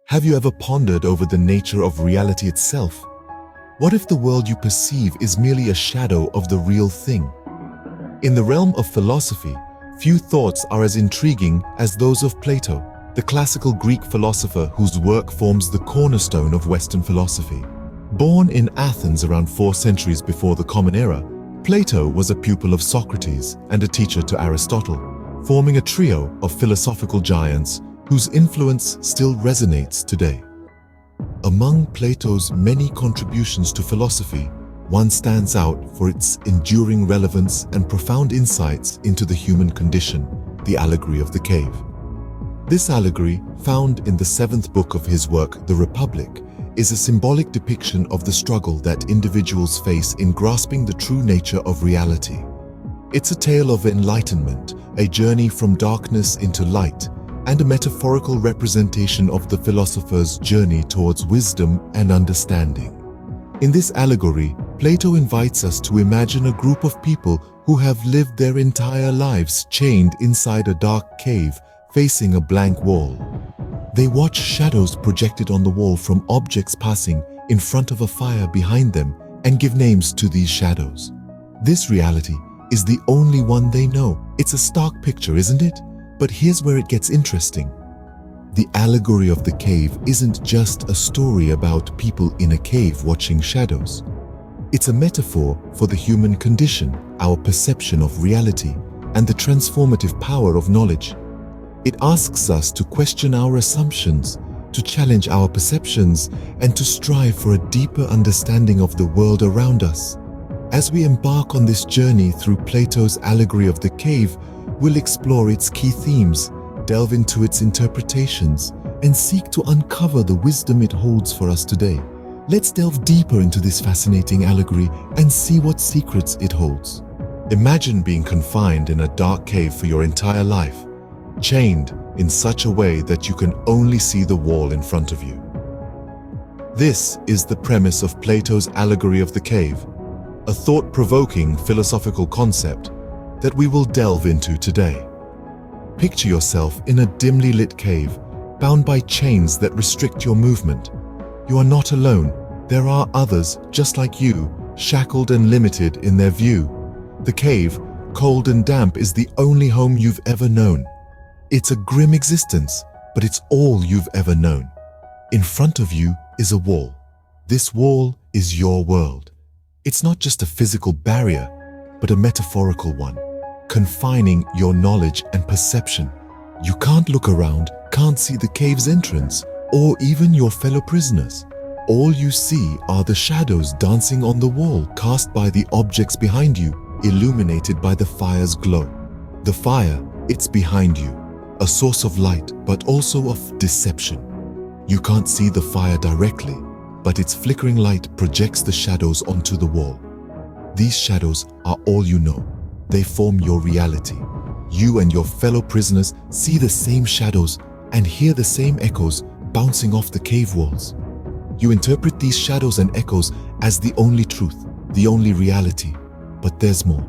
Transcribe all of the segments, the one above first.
Have you ever pondered over the nature of reality itself? What if the world you perceive is merely a shadow of the real thing? In the realm of philosophy, few thoughts are as intriguing as those of Plato, the classical Greek philosopher whose work forms the cornerstone of Western philosophy. Born in Athens around 4 centuries before the Common Era, Plato was a pupil of Socrates and a teacher to Aristotle, forming a trio of philosophical giants whose influence still resonates today. Among Plato's many contributions to philosophy, one stands out for its enduring relevance and profound insights into the human condition, the Allegory of the Cave. This allegory, found in the 7th book of his work, The Republic, is a symbolic depiction of the struggle that individuals face in grasping the true nature of reality. It's a tale of enlightenment, a journey from darkness into light, and a metaphorical representation of the philosopher's journey towards wisdom and understanding. In this allegory, Plato invites us to imagine a group of people who have lived their entire lives chained inside a dark cave, facing a blank wall. They watch shadows projected on the wall from objects passing in front of a fire behind them and give names to these shadows. This reality is the only one they know. It's a stark picture, isn't it? But here's where it gets interesting. The allegory of the cave isn't just a story about people in a cave watching shadows. It's a metaphor for the human condition, our perception of reality, and the transformative power of knowledge. It asks us to question our assumptions, to challenge our perceptions, and to strive for a deeper understanding of the world around us. As we embark on this journey through Plato's Allegory of the Cave, we'll explore its key themes, delve into its interpretations, and seek to uncover the wisdom it holds for us today. Let's delve deeper into this fascinating allegory and see what secrets it holds. Imagine being confined in a dark cave for your entire life, chained in such a way that you can only see the wall in front of you. This is the premise of Plato's Allegory of the Cave, a thought-provoking philosophical concept that we will delve into today. Picture yourself in a dimly lit cave, bound by chains that restrict your movement. You are not alone. There are others just like you, shackled and limited in their view. The cave, cold and damp, is the only home you've ever known. It's a grim existence, but it's all you've ever known. In front of you is a wall. This wall is your world. It's not just a physical barrier, but a metaphorical one, confining your knowledge and perception. You can't look around, can't see the cave's entrance, or even your fellow prisoners. All you see are the shadows dancing on the wall, cast by the objects behind you, illuminated by the fire's glow. The fire, it's behind you, a source of light, but also of deception. You can't see the fire directly, but its flickering light projects the shadows onto the wall. These shadows are all you know. They form your reality. You and your fellow prisoners see the same shadows and hear the same echoes bouncing off the cave walls. You interpret these shadows and echoes as the only truth, the only reality. But there's more.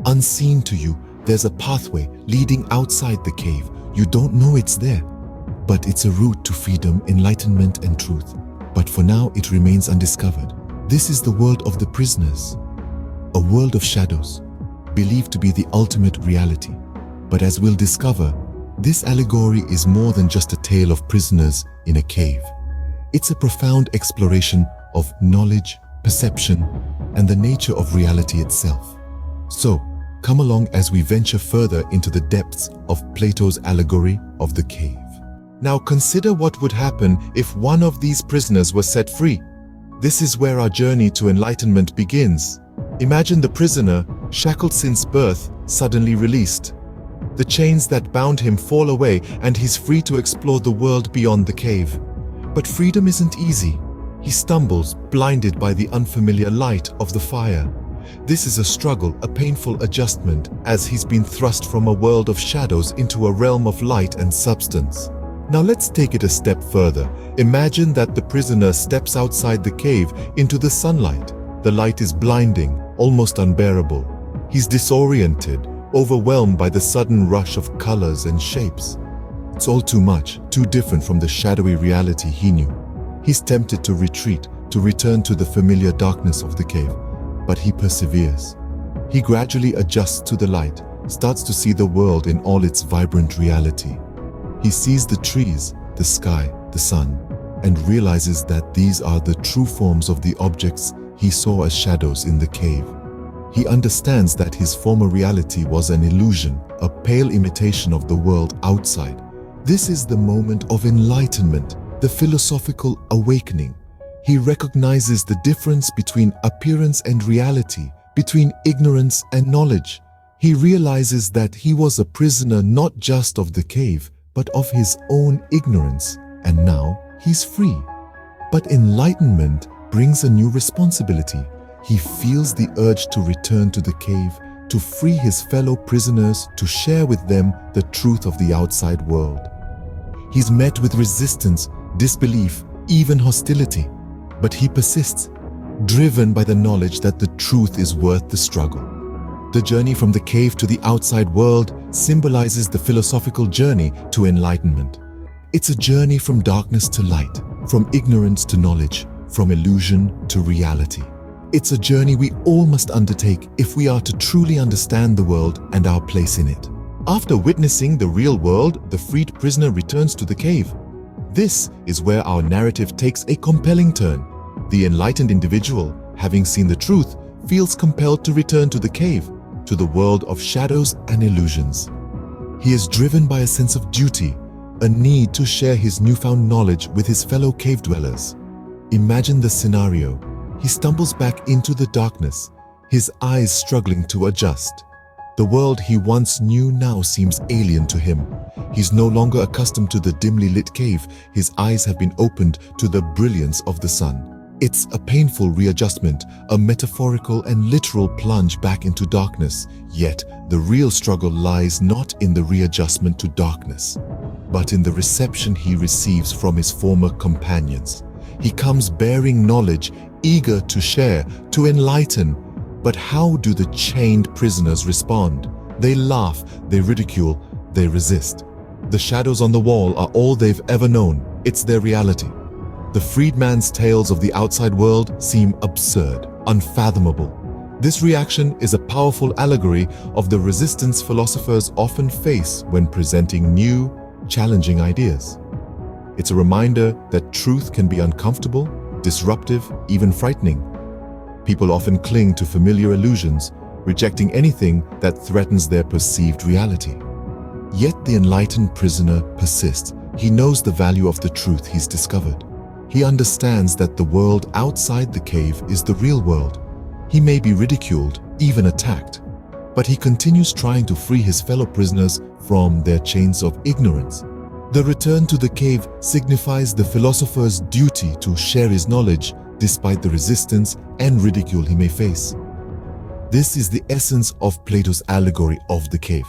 Unseen to you, there's a pathway leading outside the cave. You don't know it's there, but it's a route to freedom, enlightenment, and truth. But for now, it remains undiscovered. This is the world of the prisoners, a world of shadows, believed to be the ultimate reality. But as we'll discover, this allegory is more than just a tale of prisoners in a cave. It's a profound exploration of knowledge, perception, and the nature of reality itself. So, come along as we venture further into the depths of Plato's Allegory of the Cave. Now consider what would happen if one of these prisoners was set free. This is where our journey to enlightenment begins. Imagine the prisoner, shackled since birth, suddenly released. The chains that bound him fall away and he's free to explore the world beyond the cave. But freedom isn't easy. He stumbles, blinded by the unfamiliar light of the fire. This is a struggle, a painful adjustment, as he's been thrust from a world of shadows into a realm of light and substance. Now let's take it a step further. Imagine that the prisoner steps outside the cave into the sunlight. The light is blinding, almost unbearable. He's disoriented, overwhelmed by the sudden rush of colors and shapes. It's all too much, too different from the shadowy reality he knew. He's tempted to retreat, to return to the familiar darkness of the cave, but he perseveres. He gradually adjusts to the light, starts to see the world in all its vibrant reality. He sees the trees, the sky, the sun, and realizes that these are the true forms of the objects he saw as shadows in the cave. He understands that his former reality was an illusion, a pale imitation of the world outside. This is the moment of enlightenment, the philosophical awakening. He recognizes the difference between appearance and reality, between ignorance and knowledge. He realizes that he was a prisoner not just of the cave, but of his own ignorance, and now he's free. But enlightenment brings a new responsibility. He feels the urge to return to the cave, to free his fellow prisoners, to share with them the truth of the outside world. He's met with resistance, disbelief, even hostility, but he persists, driven by the knowledge that the truth is worth the struggle. The journey from the cave to the outside world symbolizes the philosophical journey to enlightenment. It's a journey from darkness to light, from ignorance to knowledge, from illusion to reality. It's a journey we all must undertake if we are to truly understand the world and our place in it. After witnessing the real world, the freed prisoner returns to the cave. This is where our narrative takes a compelling turn. The enlightened individual, having seen the truth, feels compelled to return to the cave, to the world of shadows and illusions. He is driven by a sense of duty, a need to share his newfound knowledge with his fellow cave dwellers. Imagine the scenario. He stumbles back into the darkness, his eyes struggling to adjust. The world he once knew now seems alien to him. He's no longer accustomed to the dimly lit cave. His eyes have been opened to the brilliance of the sun. It's a painful readjustment, a metaphorical and literal plunge back into darkness. Yet, the real struggle lies not in the readjustment to darkness, but in the reception he receives from his former companions. He comes bearing knowledge, eager to share, to enlighten. But how do the chained prisoners respond? They laugh, they ridicule, they resist. The shadows on the wall are all they've ever known. It's their reality. The freedman's tales of the outside world seem absurd, unfathomable. This reaction is a powerful allegory of the resistance philosophers often face when presenting new, challenging ideas. It's a reminder that truth can be uncomfortable, disruptive, even frightening. People often cling to familiar illusions, rejecting anything that threatens their perceived reality. Yet the enlightened prisoner persists. He knows the value of the truth he's discovered. He understands that the world outside the cave is the real world. He may be ridiculed, even attacked, but he continues trying to free his fellow prisoners from their chains of ignorance. The return to the cave signifies the philosopher's duty to share his knowledge despite the resistance and ridicule he may face. This is the essence of Plato's allegory of the cave.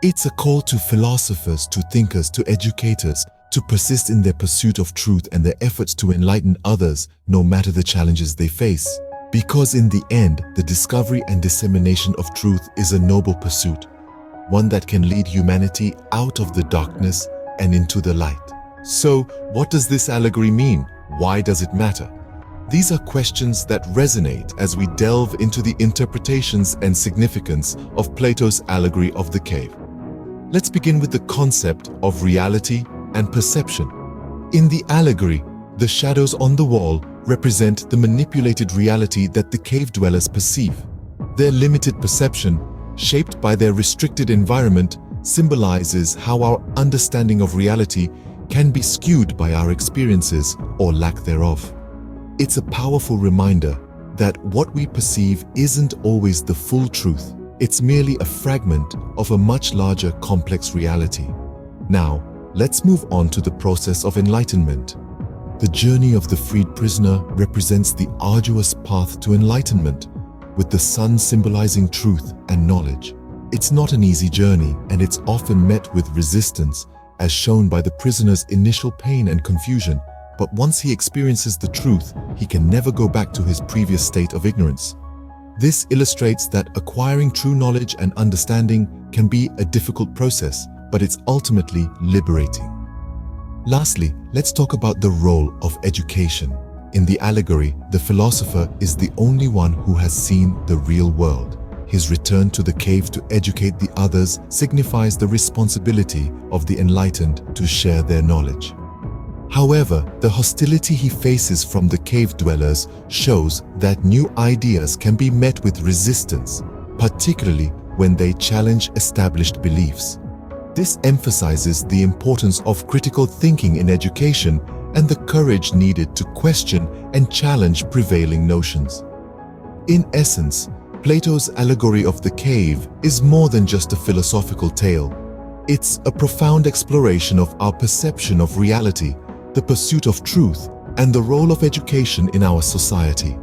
It's a call to philosophers, to thinkers, to educators, to persist in their pursuit of truth and their efforts to enlighten others, no matter the challenges they face. Because in the end, the discovery and dissemination of truth is a noble pursuit, one that can lead humanity out of the darkness and into the light. So, what does this allegory mean? Why does it matter? These are questions that resonate as we delve into the interpretations and significance of Plato's allegory of the cave. Let's begin with the concept of reality and perception. In the allegory, the shadows on the wall represent the manipulated reality that the cave dwellers perceive. Their limited perception, shaped by their restricted environment, symbolizes how our understanding of reality can be skewed by our experiences or lack thereof. It's a powerful reminder that what we perceive isn't always the full truth. It's merely a fragment of a much larger, complex reality. Now, let's move on to the process of enlightenment. The journey of the freed prisoner represents the arduous path to enlightenment, with the sun symbolizing truth and knowledge. It's not an easy journey, and it's often met with resistance, as shown by the prisoner's initial pain and confusion. But once he experiences the truth, he can never go back to his previous state of ignorance. This illustrates that acquiring true knowledge and understanding can be a difficult process, but it's ultimately liberating. Lastly, let's talk about the role of education. In the allegory, the philosopher is the only one who has seen the real world. His return to the cave to educate the others signifies the responsibility of the enlightened to share their knowledge. However, the hostility he faces from the cave dwellers shows that new ideas can be met with resistance, particularly when they challenge established beliefs. This emphasizes the importance of critical thinking in education and the courage needed to question and challenge prevailing notions. In essence, Plato's allegory of the cave is more than just a philosophical tale. It's a profound exploration of our perception of reality, the pursuit of truth, and the role of education in our society.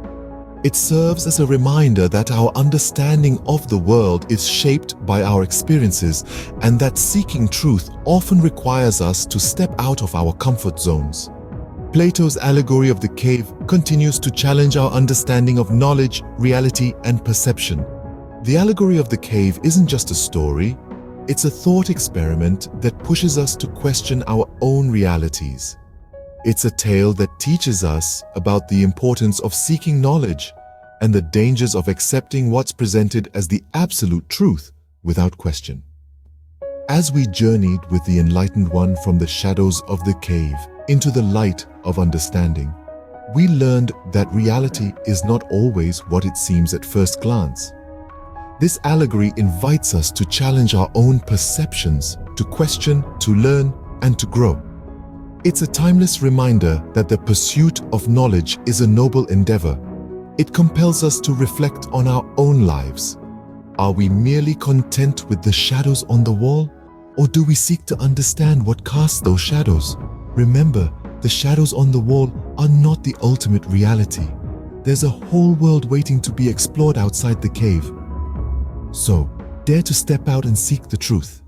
It serves as a reminder that our understanding of the world is shaped by our experiences and that seeking truth often requires us to step out of our comfort zones. Plato's allegory of the cave continues to challenge our understanding of knowledge, reality, and perception. The allegory of the cave isn't just a story, it's a thought experiment that pushes us to question our own realities. It's a tale that teaches us about the importance of seeking knowledge and the dangers of accepting what's presented as the absolute truth without question. As we journeyed with the enlightened one from the shadows of the cave into the light of understanding, we learned that reality is not always what it seems at first glance. This allegory invites us to challenge our own perceptions, to question, to learn, and to grow. It's a timeless reminder that the pursuit of knowledge is a noble endeavor. It compels us to reflect on our own lives. Are we merely content with the shadows on the wall, or do we seek to understand what casts those shadows? Remember, the shadows on the wall are not the ultimate reality. There's a whole world waiting to be explored outside the cave. So, dare to step out and seek the truth.